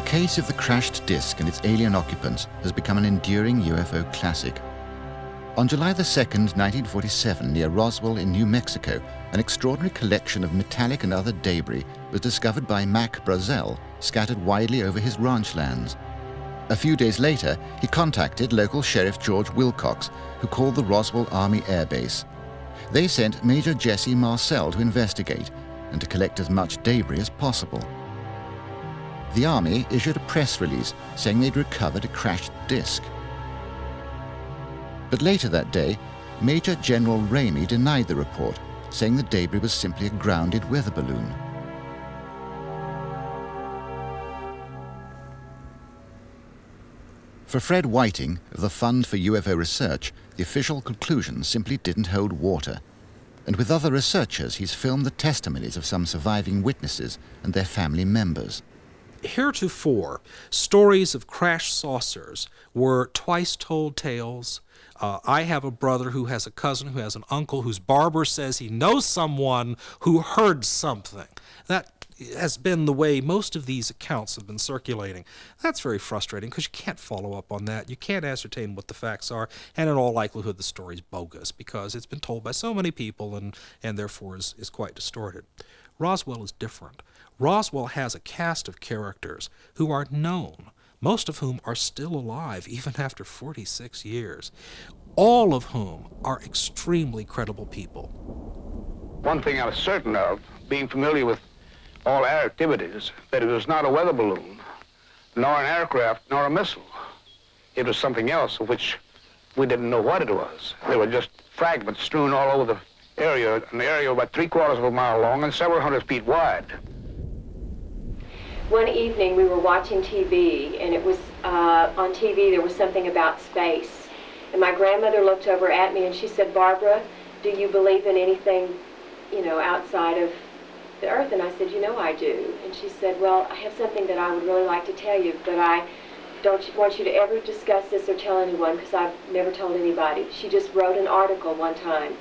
case of the crashed disc and its alien occupants has become an enduring UFO classic. On July the 2nd, 1947, near Roswell in New Mexico, an extraordinary collection of metallic and other debris was discovered by Mac Brazel, scattered widely over his ranch lands. A few days later, he contacted local Sheriff George Wilcox, who called the Roswell Army Air Base. They sent Major Jesse Marcel to investigate and to collect as much debris as possible. The Army issued a press release saying they'd recovered a crashed disc. But later that day, Major General Ramey denied the report, saying the debris was simply a grounded weather balloon. For Fred Whiting, of the Fund for UFO Research, the official conclusion simply didn't hold water. And with other researchers, he's filmed the testimonies of some surviving witnesses and their family members. Heretofore, stories of crashed saucers were twice-told tales. I have a brother who has a cousin who has an uncle whose barber says he knows someone who heard something. That has been the way most of these accounts have been circulating. That's very frustrating because you can't follow up on that. You can't ascertain what the facts are, and in all likelihood the story's bogus because it's been told by so many people and therefore is quite distorted. Roswell is different. Roswell has a cast of characters who are known, most of whom are still alive even after 46 years, all of whom are extremely credible people. One thing I was certain of, being familiar with all air activities, that it was not a weather balloon, nor an aircraft, nor a missile. It was something else of which we didn't know what it was. There were just fragments strewn all over the area, an area about 3/4 of a mile long and several hundred feet wide. One evening we were watching TV, and it was on TV there was something about space. And my grandmother looked over at me and she said, "Barbara, do you believe in anything, you know, outside of the earth?" And I said, "You know I do." And she said, "Well, I have something that I would really like to tell you, but I don't want you to ever discuss this or tell anyone because I've never told anybody." She just wrote an article one time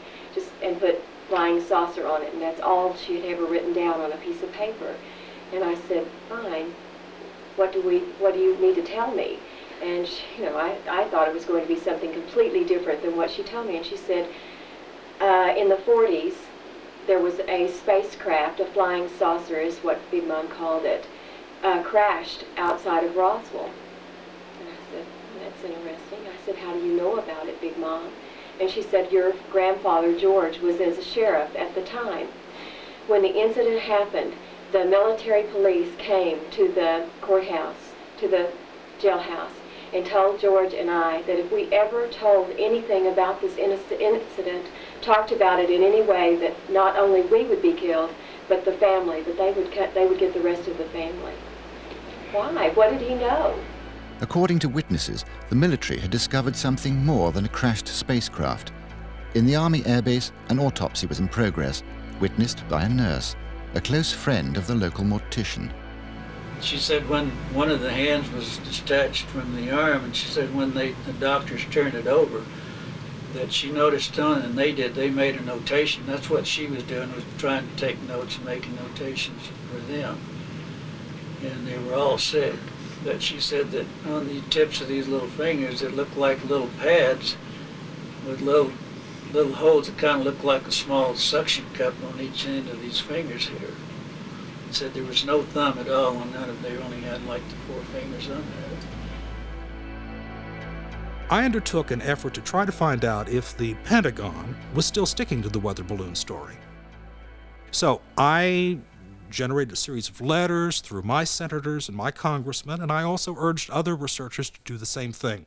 and put flying saucer on it, and that's all she had ever written down on a piece of paper. And I said, "Fine, what do you need to tell me?" And she, you know, I thought it was going to be something completely different than what she told me. And she said, in the 40s, there was a spacecraft, a flying saucer is what Big Mom called it, crashed outside of Roswell. And I said, "That's interesting." I said, "How do you know about it, Big Mom?" And she said, "Your grandfather, George, was as a sheriff at the time. When the incident happened, the military police came to the courthouse, to the jailhouse, and told George and I that if we ever told anything about this incident, talked about it in any way, that not only we would be killed, but the family, that they would get the rest of the family." Why? What did he know? According to witnesses, the military had discovered something more than a crashed spacecraft. In the Army Air Base, an autopsy was in progress, witnessed by a nurse, a close friend of the local mortician. She said when one of the hands was detached from the arm, and she said when the doctors turned it over, that she noticed on, and they made a notation. That's what she was doing, was trying to take notes and making notations for them. And they were all sick. But she said that on the tips of these little fingers, it looked like little pads with little holes that kind of looked like a small suction cup on each end of these fingers here. Said there was no thumb at all, and they only had like the 4 fingers on there. I undertook an effort to try to find out if the Pentagon was still sticking to the weather balloon story. So I generated a series of letters through my senators and my congressmen, and I also urged other researchers to do the same thing.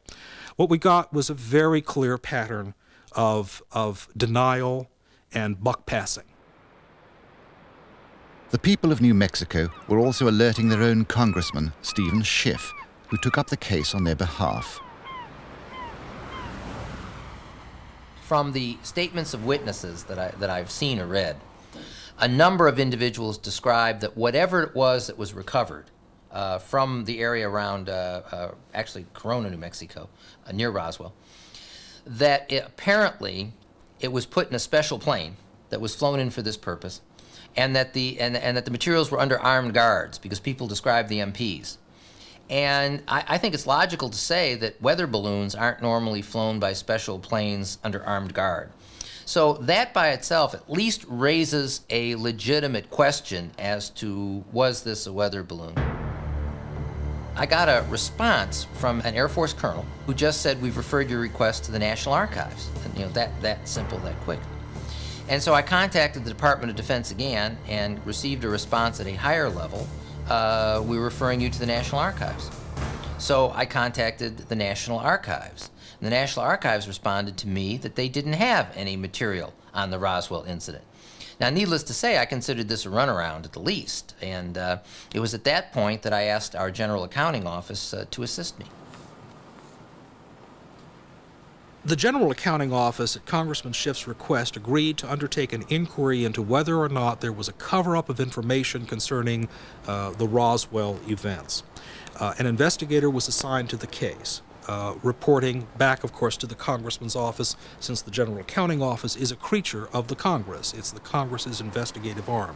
What we got was a very clear pattern of denial and buck passing. The people of New Mexico were also alerting their own congressman, Stephen Schiff, who took up the case on their behalf. From the statements of witnesses that I've seen or read, a number of individuals described that whatever it was that was recovered from the area around, actually Corona, New Mexico, near Roswell, that apparently it was put in a special plane that was flown in for this purpose, and that the materials were under armed guards because people described the MPs. And I think it's logical to say that weather balloons aren't normally flown by special planes under armed guard. So that by itself at least raises a legitimate question as to, was this a weather balloon? I got a response from an Air Force colonel who just said, we've referred your request to the National Archives. And, you know, that simple, that quick. And so I contacted the Department of Defense again and received a response at a higher level. We're referring you to the National Archives. So I contacted the National Archives. And the National Archives responded to me that they didn't have any material on the Roswell incident. Now, needless to say, I considered this a runaround at the least, and it was at that point that I asked our General Accounting Office to assist me. The General Accounting Office, at Congressman Schiff's request, agreed to undertake an inquiry into whether or not there was a cover-up of information concerning the Roswell events. An investigator was assigned to the case, reporting back, of course, to the Congressman's office, since the General Accounting Office is a creature of the Congress. It's the Congress's investigative arm.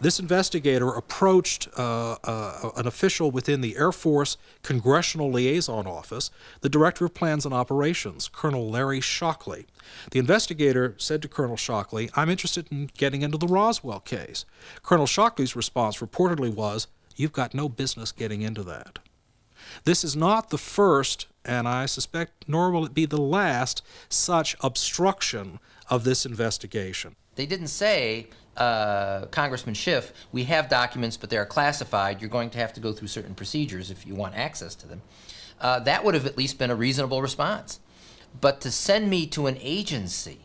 This investigator approached an official within the Air Force Congressional Liaison Office, the Director of Plans and Operations, Colonel Larry Shockley. The investigator said to Colonel Shockley, "I'm interested in getting into the Roswell case." Colonel Shockley's response reportedly was, "You've got no business getting into that." This is not the first, and I suspect nor will it be the last, such obstruction of this investigation. They didn't say, Congressman Schiff, we have documents, but they're classified. You're going to have to go through certain procedures if you want access to them. That would have at least been a reasonable response. But to send me to an agency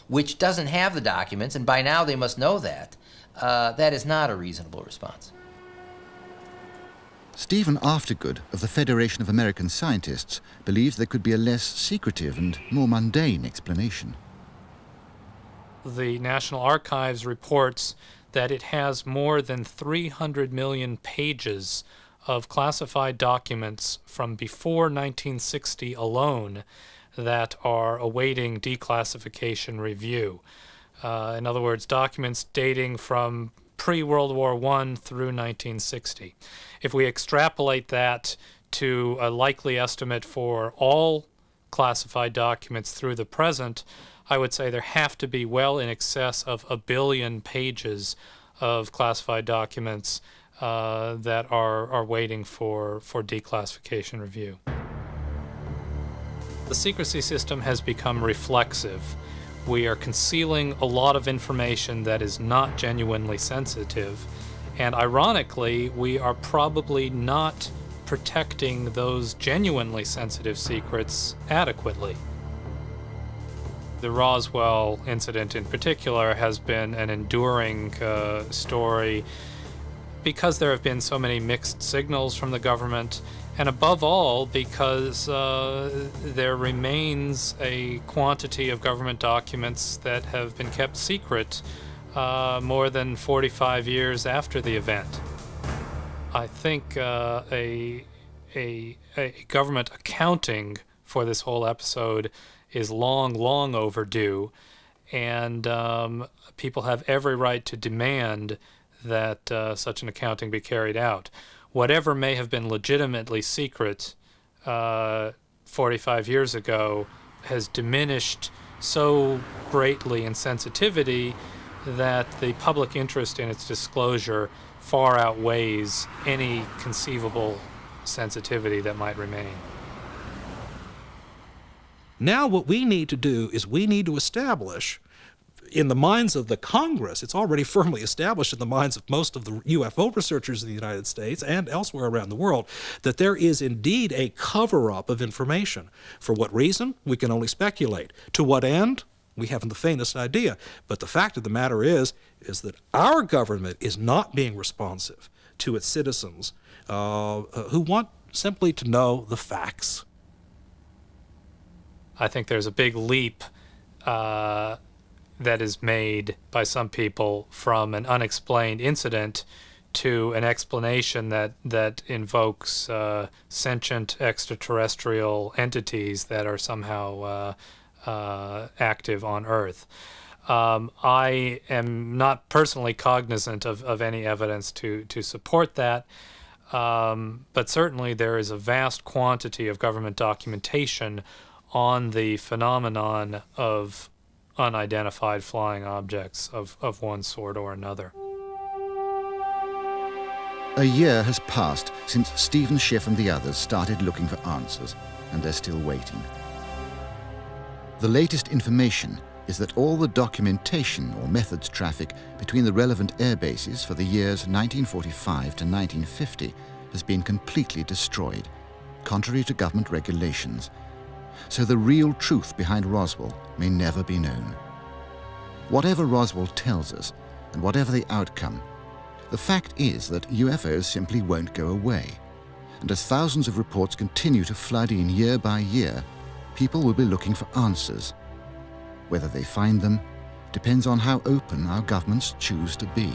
which doesn't have the documents, and by now they must know that, that is not a reasonable response. Stephen Aftergood of the Federation of American Scientists believes there could be a less secretive and more mundane explanation. The National Archives reports that it has more than 300 million pages of classified documents from before 1960 alone that are awaiting declassification review. In other words, documents dating from pre-World War I through 1960. If we extrapolate that to a likely estimate for all classified documents through the present, I would say there have to be well in excess of 1 billion pages of classified documents that are waiting for declassification review. The secrecy system has become reflexive. We are concealing a lot of information that is not genuinely sensitive, and ironically, we are probably not protecting those genuinely sensitive secrets adequately. The Roswell incident in particular has been an enduring story because there have been so many mixed signals from the government, and above all because there remains a quantity of government documents that have been kept secret more than 45 years after the event. I think a government accounting for this whole episode is long, long overdue, and people have every right to demand that such an accounting be carried out. Whatever may have been legitimately secret 45 years ago has diminished so greatly in sensitivity that the public interest in its disclosure far outweighs any conceivable sensitivity that might remain. Now what we need to do is we need to establish in the minds of the Congress, it's already firmly established in the minds of most of the UFO researchers in the United States and elsewhere around the world, that there is indeed a cover-up of information. For what reason? We can only speculate. To what end? We haven't the faintest idea. But the fact of the matter is that our government is not being responsive to its citizens who want simply to know the facts. I think there's a big leap that is made by some people from an unexplained incident to an explanation that invokes sentient extraterrestrial entities that are somehow active on Earth. I am not personally cognizant of any evidence to support that. But certainly there is a vast quantity of government documentation on the phenomenon of unidentified flying objects of one sort or another. A year has passed since Stephen Schiff and the others started looking for answers, and they're still waiting. The latest information is that all the documentation or methods traffic between the relevant air bases for the years 1945 to 1950 has been completely destroyed, contrary to government regulations. So the real truth behind Roswell may never be known. Whatever Roswell tells us, and whatever the outcome, the fact is that UFOs simply won't go away. And as thousands of reports continue to flood in year by year, people will be looking for answers. Whether they find them depends on how open our governments choose to be.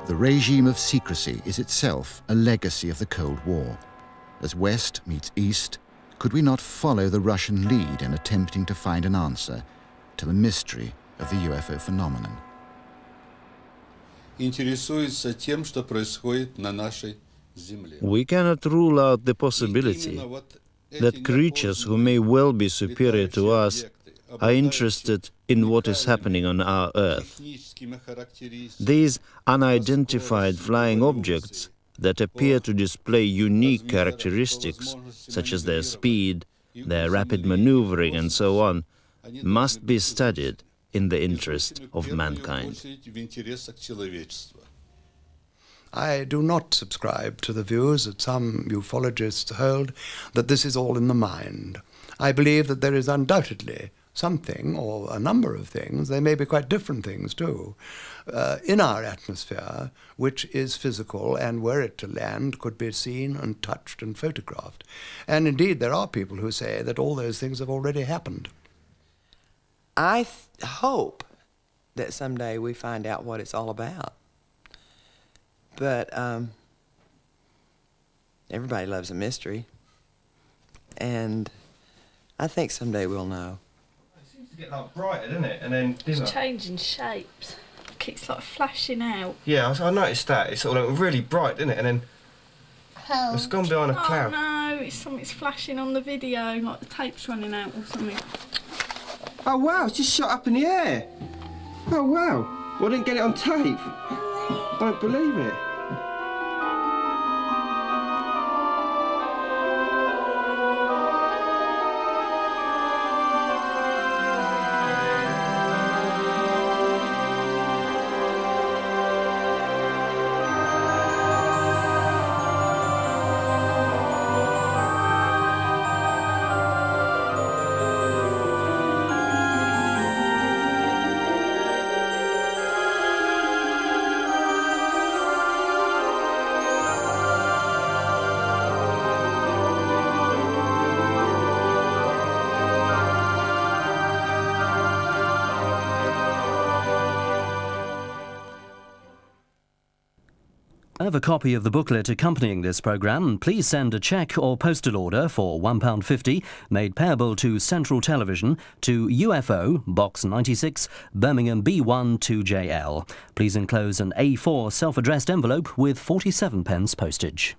The regime of secrecy is itself a legacy of the Cold War. As West meets East, could we not follow the Russian lead in attempting to find an answer to the mystery of the UFO phenomenon? We cannot rule out the possibility that creatures who may well be superior to us are interested in what is happening on our Earth. These unidentified flying objects that appear to display unique characteristics, such as their speed, their rapid maneuvering, and so on, must be studied in the interest of mankind. I do not subscribe to the views that some ufologists hold that this is all in the mind. I believe that there is undoubtedly something, or a number of things, they may be quite different things too, in our atmosphere, which is physical, and were it to land, could be seen and touched and photographed. And indeed, there are people who say that all those things have already happened. I hope that someday we find out what it's all about. But everybody loves a mystery, and I think someday we'll know. It seems to get like brighter, doesn't it? And then dimmer. It's changing shapes. It's like flashing out. Yeah, I noticed that. It's sort of really bright, isn't it? And then it's gone behind a cloud. Oh no, something's flashing on the video, like the tape's running out or something. Oh wow, it's just shot up in the air. Oh wow, well, I didn't get it on tape. I don't believe it. Have a copy of the booklet accompanying this programme, please send a cheque or postal order for £1.50 made payable to Central Television to UFO, Box 96, Birmingham B1 2JL. Please enclose an A4 self-addressed envelope with 47 pence postage.